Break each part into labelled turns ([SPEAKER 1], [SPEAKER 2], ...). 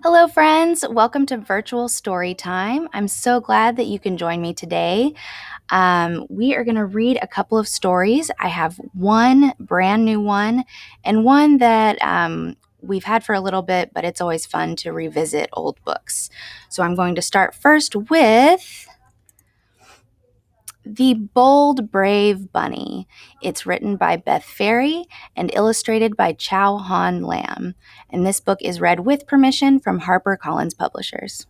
[SPEAKER 1] Hello, friends. Welcome to Virtual Storytime. I'm so glad that you can join me today. We are going to read a couple of stories. I have one brand new one and one that we've had for a little bit, but it's always fun to revisit old books. So I'm going to start first with The Bold Brave Bunny. It's written by Beth Ferry and illustrated by Chow Han Lam. And this book is read with permission from HarperCollins Publishers.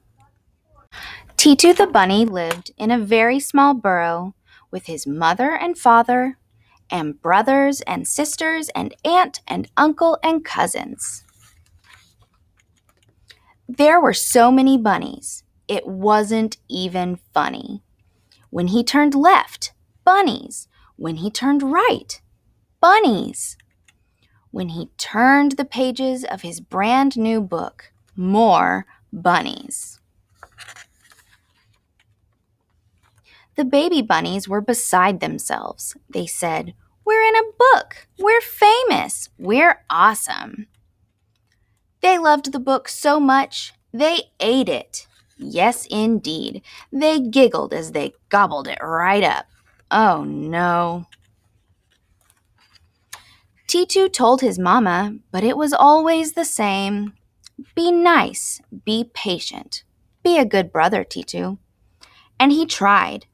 [SPEAKER 1] Titu the bunny lived in a very small burrow with his mother and father and brothers and sisters and aunt and uncle and cousins. There were so many bunnies, it wasn't even funny. When he turned left, bunnies. When he turned right, bunnies. When he turned the pages of his brand new book, more bunnies. The baby bunnies were beside themselves. They said, "We're in a book. We're famous. We're awesome." They loved the book so much, they ate it. Yes, indeed. They giggled as they gobbled it right up. Oh, no. Titu told his mama, but it was always the same. Be nice. Be patient. Be a good brother, Titu. And he tried.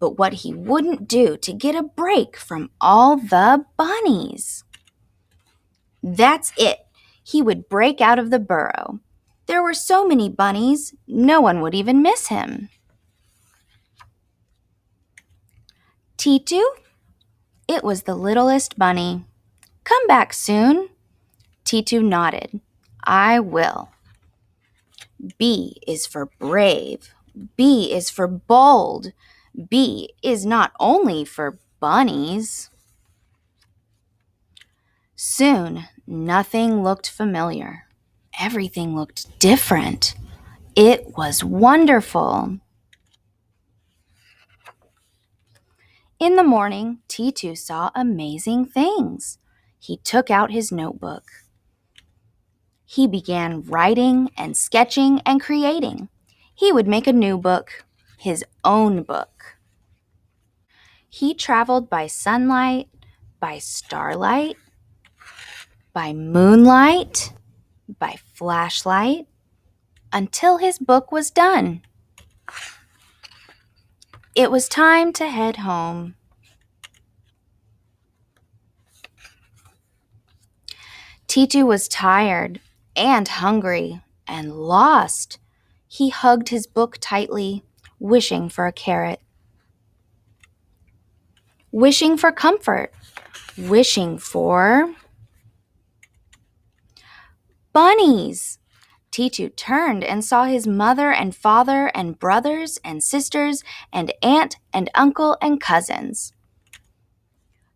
[SPEAKER 1] But what he wouldn't do to get a break from all the bunnies. That's it. He would break out of the burrow. There were so many bunnies, no one would even miss him. Titu? It was the littlest bunny. Come back soon. Titu nodded. I will. B is for brave. B is for bold. B is not only for bunnies. Soon, nothing looked familiar. Everything looked different. It was wonderful. In the morning, Titu saw amazing things. He took out his notebook. He began writing and sketching and creating. He would make a new book, his own book. He traveled by sunlight, by starlight, by moonlight, by flashlight, until his book was done. It was time to head home. Titu was tired and hungry and lost. He hugged his book tightly, wishing for a carrot. Wishing for comfort. Wishing for bunnies. Titu turned and saw his mother and father and brothers and sisters and aunt and uncle and cousins.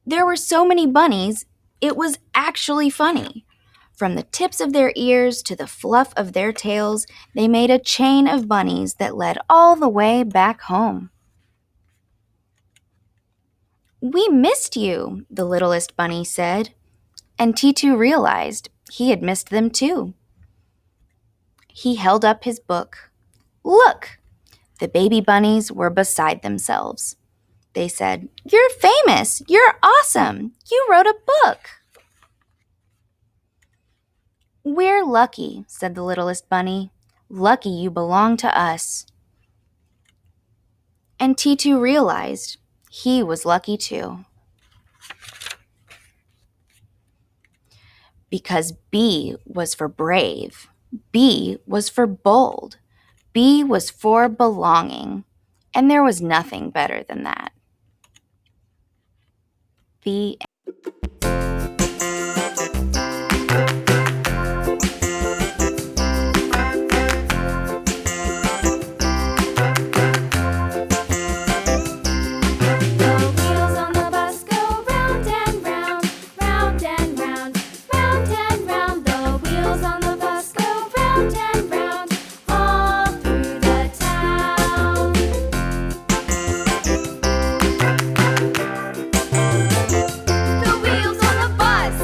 [SPEAKER 1] There were so many bunnies, it was actually funny. From the tips of their ears to the fluff of their tails, they made a chain of bunnies that led all the way back home. We missed you, the littlest bunny said, and Titu realized he had missed them too. He held up his book. Look! The baby bunnies were beside themselves. They said, "You're famous! You're awesome! You wrote a book!" "We're lucky," said the littlest bunny. "Lucky you belong to us." And Titu realized he was lucky too. Because B was for brave. B was for bold. B was for belonging. And there was nothing better than that. The
[SPEAKER 2] wheels on the bus go round and round, round and round, round and round. The wheels on the bus go round and round, all through the town. The wheels on the bus.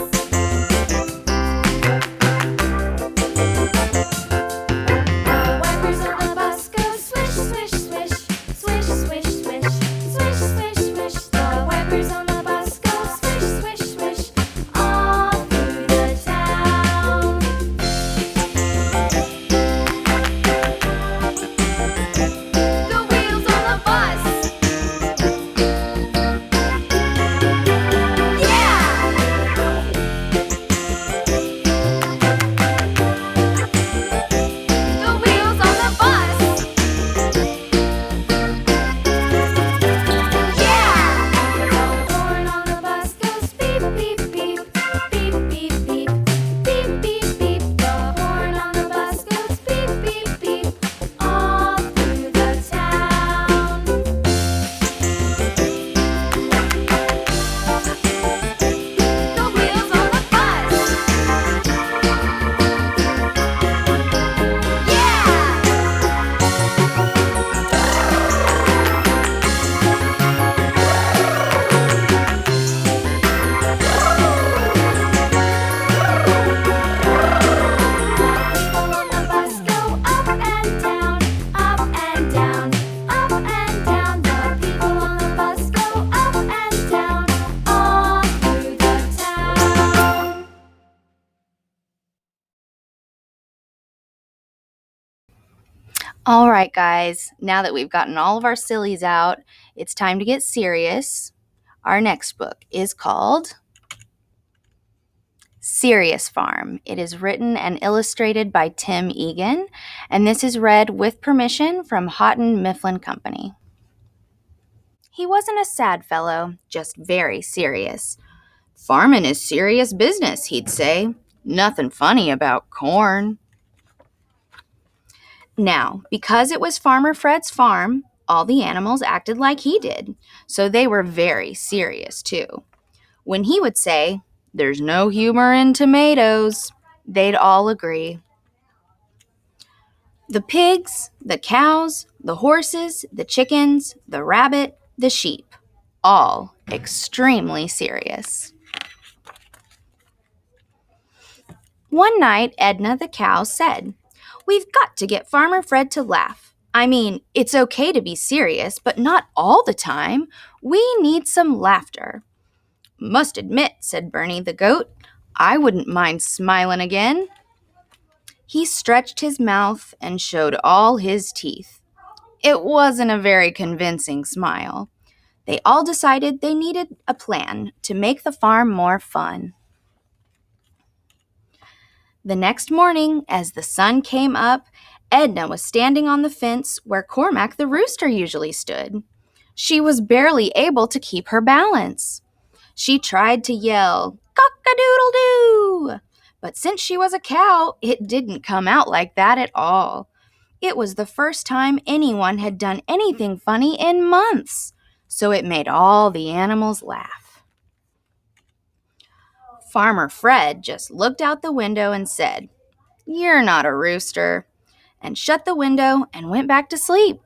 [SPEAKER 1] All right, guys, now that we've gotten all of our sillies out, it's time to get serious. Our next book is called Serious Farm. It is written and illustrated by Tim Egan, and this is read with permission from Houghton Mifflin Company. He wasn't a sad fellow, just very serious. Farmin' is serious business, he'd say. Nothing funny about corn. Now, because it was Farmer Fred's farm, all the animals acted like he did, so they were very serious too. When he would say, "There's no humor in tomatoes," they'd all agree. The pigs, the cows, the horses, the chickens, the rabbit, the sheep, all extremely serious. One night, Edna the cow said, "We've got to get Farmer Fred to laugh. I mean, it's okay to be serious, but not all the time. We need some laughter." "Must admit," said Bernie the goat, "I wouldn't mind smiling again." He stretched his mouth and showed all his teeth. It wasn't a very convincing smile. They all decided they needed a plan to make the farm more fun. The next morning, as the sun came up, Edna was standing on the fence where Cormac the rooster usually stood. She was barely able to keep her balance. She tried to yell, "Cock-a-doodle-doo!" But since she was a cow, it didn't come out like that at all. It was the first time anyone had done anything funny in months, so it made all the animals laugh. Farmer Fred just looked out the window and said, "You're not a rooster," and shut the window and went back to sleep.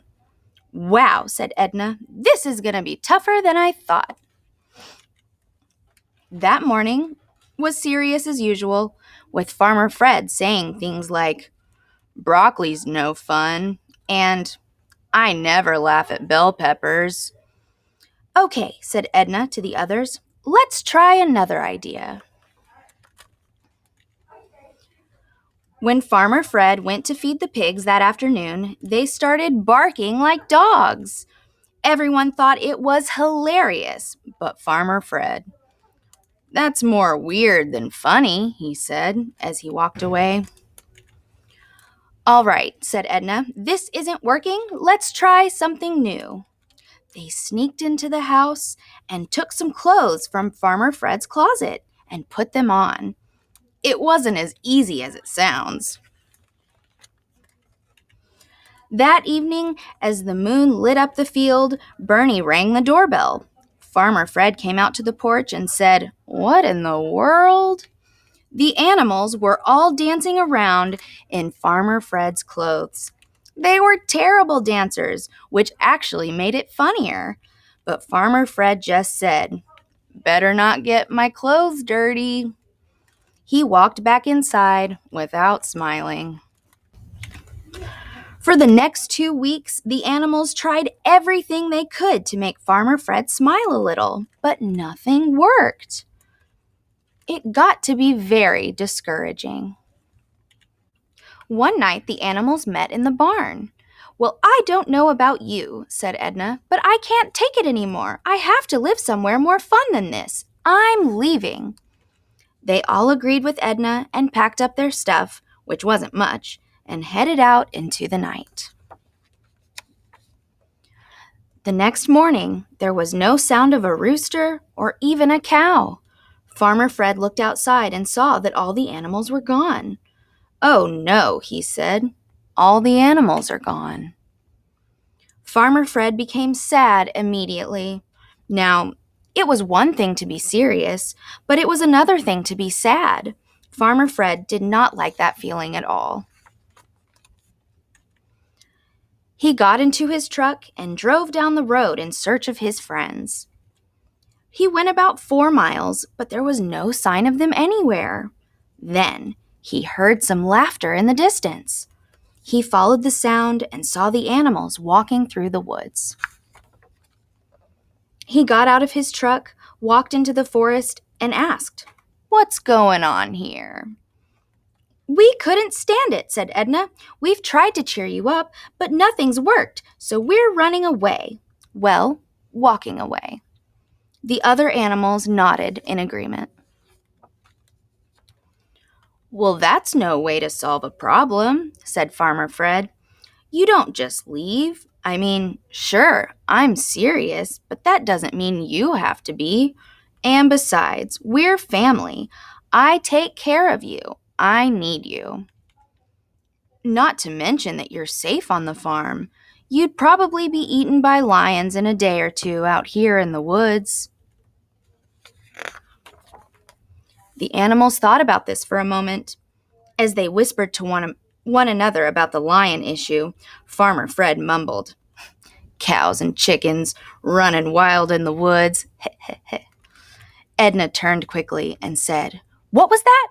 [SPEAKER 1] "Wow," said Edna, "this is going to be tougher than I thought." That morning was serious as usual, with Farmer Fred saying things like, "Broccoli's no fun," and "I never laugh at bell peppers." "Okay," said Edna to the others, "let's try another idea." When Farmer Fred went to feed the pigs that afternoon, they started barking like dogs. Everyone thought it was hilarious, but Farmer Fred. "That's more weird than funny," he said as he walked away. "All right," said Edna, "this isn't working. Let's try something new." They sneaked into the house and took some clothes from Farmer Fred's closet and put them on. It wasn't as easy as it sounds. That evening, as the moon lit up the field, Bernie rang the doorbell. Farmer Fred came out to the porch and said, "What in the world?" The animals were all dancing around in Farmer Fred's clothes. They were terrible dancers, which actually made it funnier. But Farmer Fred just said, "Better not get my clothes dirty." He walked back inside without smiling. For the next 2 weeks, the animals tried everything they could to make Farmer Fred smile a little, but nothing worked. It got to be very discouraging. One night, the animals met in the barn. "Well, I don't know about you," said Edna, "but I can't take it anymore. I have to live somewhere more fun than this. I'm leaving." They all agreed with Edna and packed up their stuff, which wasn't much, and headed out into the night. The next morning, there was no sound of a rooster or even a cow. Farmer Fred looked outside and saw that all the animals were gone. "Oh no," he said, "all the animals are gone." Farmer Fred became sad immediately. Now, it was one thing to be serious, but it was another thing to be sad. Farmer Fred did not like that feeling at all. He got into his truck and drove down the road in search of his friends. He went about 4 miles, but there was no sign of them anywhere. Then he heard some laughter in the distance. He followed the sound and saw the animals walking through the woods. He got out of his truck, walked into the forest, and asked, "What's going on here?" We couldn't stand it, said Edna. We've tried to cheer you up, but nothing's worked, so we're running away. Well, walking away. The other animals nodded in agreement. Well, that's no way to solve a problem, said Farmer Fred. You don't just leave. I mean, sure, I'm serious, but that doesn't mean you have to be. And besides, we're family. I take care of you. I need you. Not to mention that you're safe on the farm. You'd probably be eaten by lions in a day or two out here in the woods. The animals thought about this for a moment. As they whispered to one another about the lion issue, Farmer Fred mumbled, Cows and chickens running wild in the woods. Edna turned quickly and said, What was that?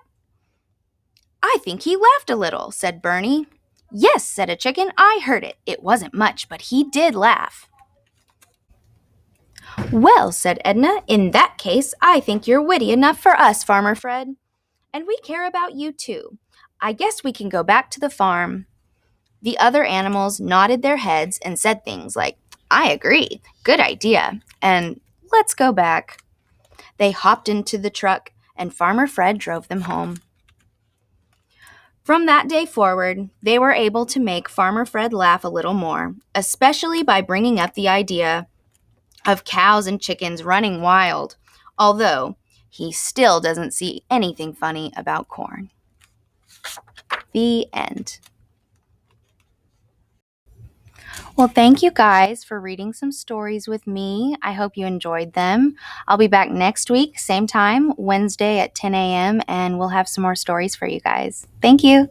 [SPEAKER 1] I think he laughed a little, said Bernie. Yes, said a chicken, I heard it. It wasn't much, but he did laugh. Well, said Edna, in that case, I think you're witty enough for us, Farmer Fred. And we care about you too. I guess we can go back to the farm. The other animals nodded their heads and said things like, I agree, good idea, and let's go back. They hopped into the truck, and Farmer Fred drove them home. From that day forward, they were able to make Farmer Fred laugh a little more, especially by bringing up the idea of cows and chickens running wild, although he still doesn't see anything funny about corn. The end. Well, thank you guys for reading some stories with me. I hope you enjoyed them. I'll be back next week, same time, Wednesday at 10 a.m., and we'll have some more stories for you guys. Thank you.